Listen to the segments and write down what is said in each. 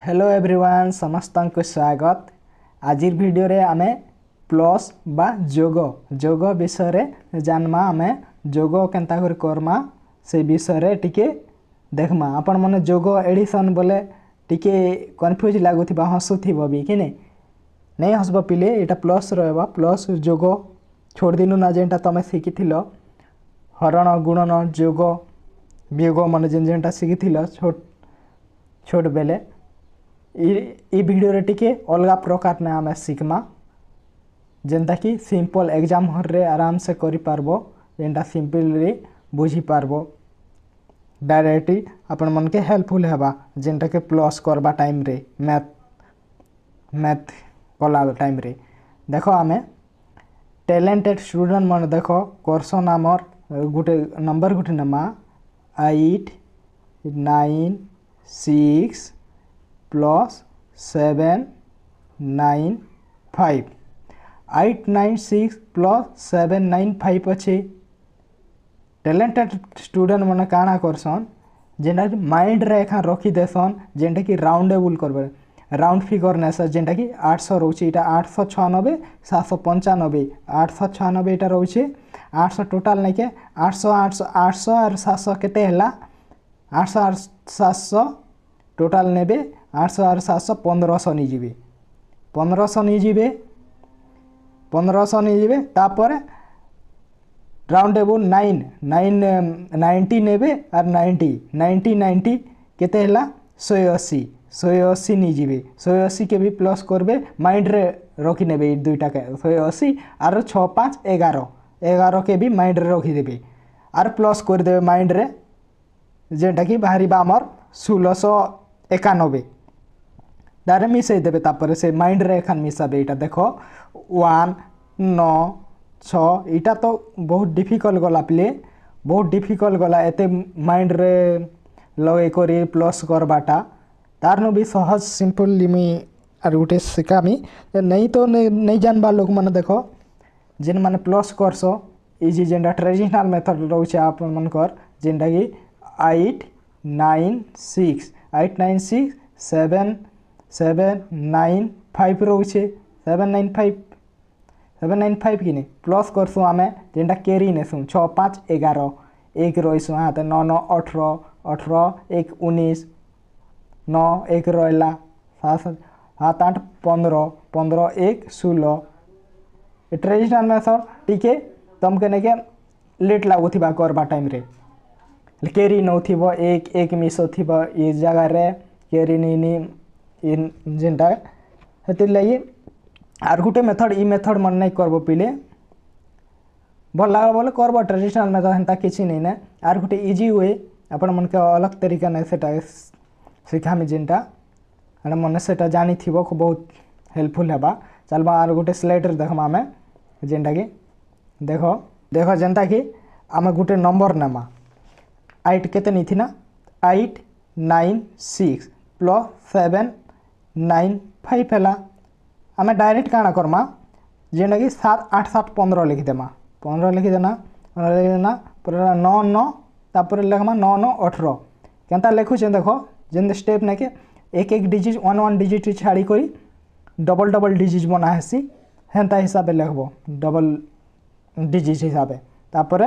Hello everyone समस्त को स्वागत। आज वीडियो रे आमे प्लस बा जोग विषय रे जानमा आमे जोग केनता कर करमा से विषय रे टिके देखमा। आपण माने जोग एडिशन बोले टिके कंफ्यूज लागुथिबा हसुथिबो भी कि नहीं हसबो पिले एटा प्लस रहबा प्लस जोग छोड़ दिनु ना जेंटा तमे शिखिथिलो हरण गुणन जोग वियोग माने जेंटा शिखिथिलो छोट बेले ई वीडियो रे टिके अलगा प्रकार ने आमे शिखमा जेंता कि सिंपल एग्जाम हर रे आराम से करि पारबो जेंटा सिंपली बुझी पारबो डायरेक्टली अपन मन के हेल्पफुल हेबा जेंटा के प्लस करबा टाइम रे मैथ कला टाइम रे। देखो आमे टैलेंटेड स्टूडेंट मन देखो कोर्सन आमर गुटे नंबर गुटे नमा 8 9 6 प्लस 7 9 5 8 9 6 प्लस 7 9 5 अच्छे टैलेंटेड स्टूडेंट मैंने काना करसन जेनटा कि माइंड रे एखा रखी देसन जेनटा कि राउंडेबल करबे राउंड फिगर नेस जेनटा कि 800 रोचे इटा 896 795 896 इटा रोचे 800 टोटल नहीं के 800 800 800 और 700 केते हला 800 और 700 टोटल नेबे 800 और 700 1500 नहीं जीवे 1500 नहीं जीवे 1500 नहीं जीवे तापर राउंडेबल 9 90 नेबे और 90 90 90 केते हला 180 180 नहीं जीवे 180 के भी प्लस करबे माइंड रे रखी नेबे दुईटा के 180 और 6 5 11 11 के भी माइंड रे रखी देबे और प्लस कर देबे माइंड रे जेंटा कि बाहरी बा हमर 1691 दारे मिसई देबे तापर से माइंड रे एखान मिसाबे इटा देखो 1 9 6 इटा तो बहुत डिफिकल्ट गला प्ले बहुत डिफिकल्ट गला एते माइंड रे लगे करी प्लस करबाटा तारनो भी सहज सिंपल लिमी और गुटे सिकामी नहीं तो नहीं जानबा लोग माने देखो जेन माने प्लस करसो इजी जेंटा ट्रेडिशनल मेथड रहउछे आपन मनकर जेंटा कि 8 9 6 8 9 6 7 7 9 5 रोचे 795 कि प्लस करसु आमे जेंटा कैरी नेसु 6 5 11 1 रहीसु हाँ तो 9 9 18 18 1 19 9 1 रहा 7 7 8 15 15 1 16 ट्रेडिशनल मेथड टिके तमके नेके लेट लागुथिबा करबा टाइम रे कैरी नौथिबो एक एक मिस होथिबो ये जगह रे कैरी नी इन जेंटा हेति लई are Gute method E method मन नहीं करबो पिले भल लाग बोले करबो ट्रेडिशनल मेथड हेंता किछि नहीं ना आर गुटे इजी वे अपन मन के अलग तरीका नै सेटा सिखामी जेंटा अन मन सेटा जानी थिबो को बहुत हेल्पफुल हेबा चलबा आर गुटे स्लाइड रे देखमा हमें जेंटा कि देखो देखो जेंता कि आमे गुटे नंबर नमा 8 केते नहीं थी ना 8 9 6 प्लस 7 9 5 है आम डायरेक्ट काना करमा जेनटा कि 7 8 7 15 लिखिदेमा 15 लिखिदेना पूरा 9 9 तापर लिखमा 9 9 18 केनता लिखुचे देखो जेन स्टेप ना के एक एक डिजिट 1 1 डिजिट छाड़ी करी डबल डबल डिजिट बना हेसी हेंता हिसाब लिखबो डबल डिजिट हिसाब तापर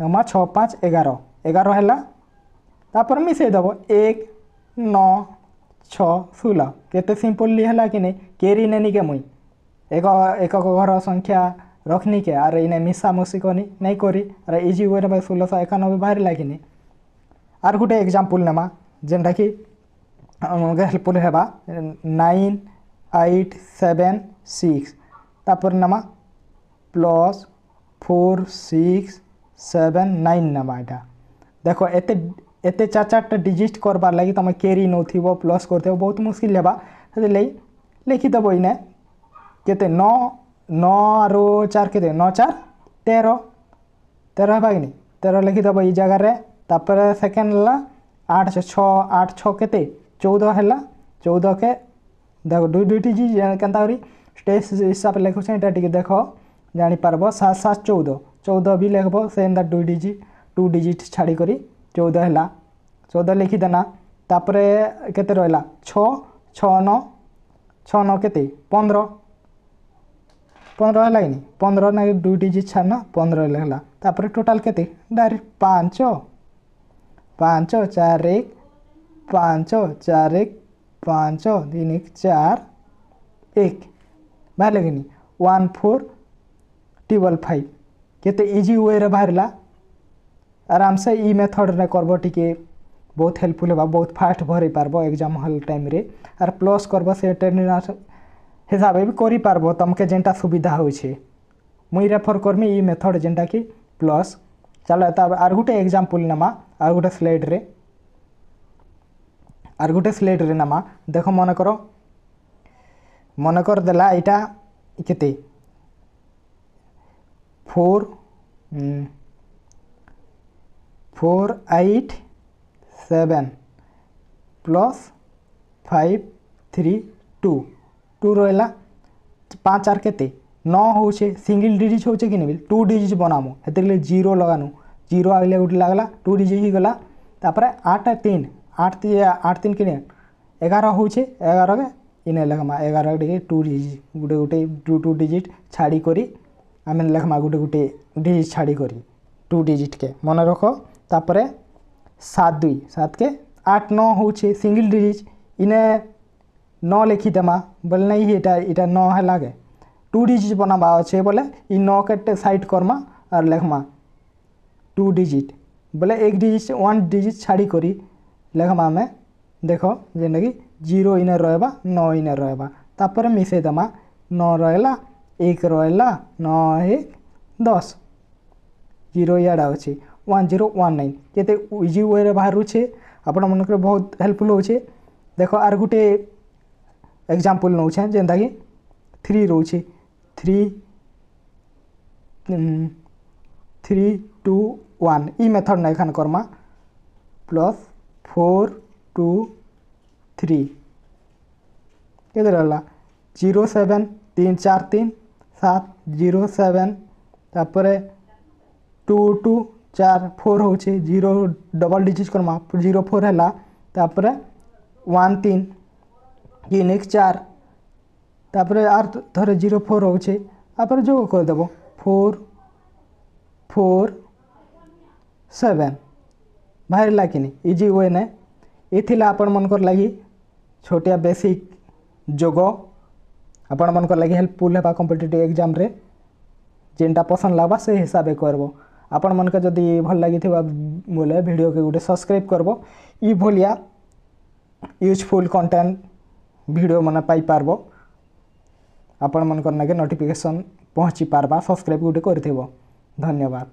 हम 6 5 11 11 है तापर मिसई देव 1 9 6 16 केते सिंपली है कि नहीं कैरी नहीं के मुई एक एक घर संख्या रखनी के अरे इन्हें मिसा मुसी करनी नहीं करी अरे इजी वे 1691 बाहर लागे नहीं आर गुटे एग्जांपल नेमा जेनटा कि हेल्पफुल हेबा 9 8 7 6 तापर नेमा प्लस 4 6 7 9 नेमा एटा देखो एते 4 डिजिट करबार लगी तुम कैरी नौथिबो प्लस करते बहुत मुश्किल हेबा से लिखिदेव इने केते 9 9 आरो 4 केते 9 4 13 13 हेबा कि नहीं 13 लिखिदेव ई जगह रे तापर सेकेंड ला 8 6 8 6 केते 14 हैला 14 के देखो दुई दुईटी जी केनता करी स्टेज हिसाब लिखुछ एटा टिके देखो जानि पारबो 7 7 14 14 भी लिखबो सेम दा 2 डिजिट छाड़ी करी 14 है 14 लिखिदेना तापर केते रहा 6 6 9 केते 15 15 है कि 15 ना 2 डिजिट छाड़ना 15 लगला तापर टोटल केते डायरेक्ट 5 5 4 1 5 4 1 5 3 1 4 1 बाहर लगनी 1 4 टेबल 5 केते इजी वे रे बाहरला आराम से ई मेथड रे करबो टिके बहुत हेल्पफुल होगा बहुत फास्ट भरी पारबो एग्जाम हॉल टाइम रे आर प्लस करबो से टेक्निक हिसाब भी करि पारबो तमके जेंटा सुविधा होय छे मुई रेफर करमी ई मेथड जेंटा कि प्लस चलो त आर गुटे एग्जांपल नमा आर गुटे स्लाइड रे नमा देखो मन कर देला इटा केते 4 8 7 प्लस 5 3 2 2 रहा 5 आर केते 9 होचे सिंगल डिजिट होचे कि नहीं 2 डिजिट बनामु हेते लिए 0 लगानु 0 आइले गुट लागला 2 डिजिट ही गला तापर 8 3 8 3 के 11 होचे 11 के इने लगमा 11 के 2 डिजिट गुटे 2 डिजिट छाड़ी करी आमे लगमा गुटे डिजिट छाड़ी करी 2 डिजिट के मन रखो तापर 7 2 7 के 8 9 होचे सिंगल डिजिट इने 9 लिखी देमा बोले नहीं इटा 9 है लागे 2 डिजिट बनाबा अच्छे बोले इ 9 के साइड करमा और लिखमा 2 डिजिट बोले 1 डिजिट 1 डिजिट छाड़ी करी लिखमा में देखो जेने कि 0 इने रहबा 9 इने रहबा तापर मिसे देमा 9 रहला 1 रहला 9 1 10 0 याडा अछि 1019 केते इजी वे रे बाहर छे आपण मन के बहुत हेल्पफुल हो छे देखो आर गुटे एग्जांपल नौ छे जेंदा कि 3 रो छे 3 2 1 ई मेथड नै खान करमा प्लस 4 2 3 केते रहला 0 7 3 4 3 7 0 7 तापर 2 2 4 4 होचे 0 डबल डिजिट करमा 0 4 हैला तापर 1 3 3 1 4 तापर आर थरे 0 4 होचे तापर जो कर देबो 4 4 7 बाहर लाकिनी इजी वे ने एथिला आपण मन कर लागी छोटिया बेसिक जोगो आपण मन कर लागी हेल्पफुल हेबा कॉम्पिटिटिव एग्जाम रे जेंटा पसंद लागबा से हिसाब करबो आपण मन के जदी भल लागि थिबा बोले वीडियो के गुटे सब्सक्राइब करबो ई भलिया यूजफुल कंटेंट वीडियो मन पाई पारबो आपण मन करना के नोटिफिकेशन पहुंची पारबा सब्सक्राइब गुटे करथिबो धन्यवाद।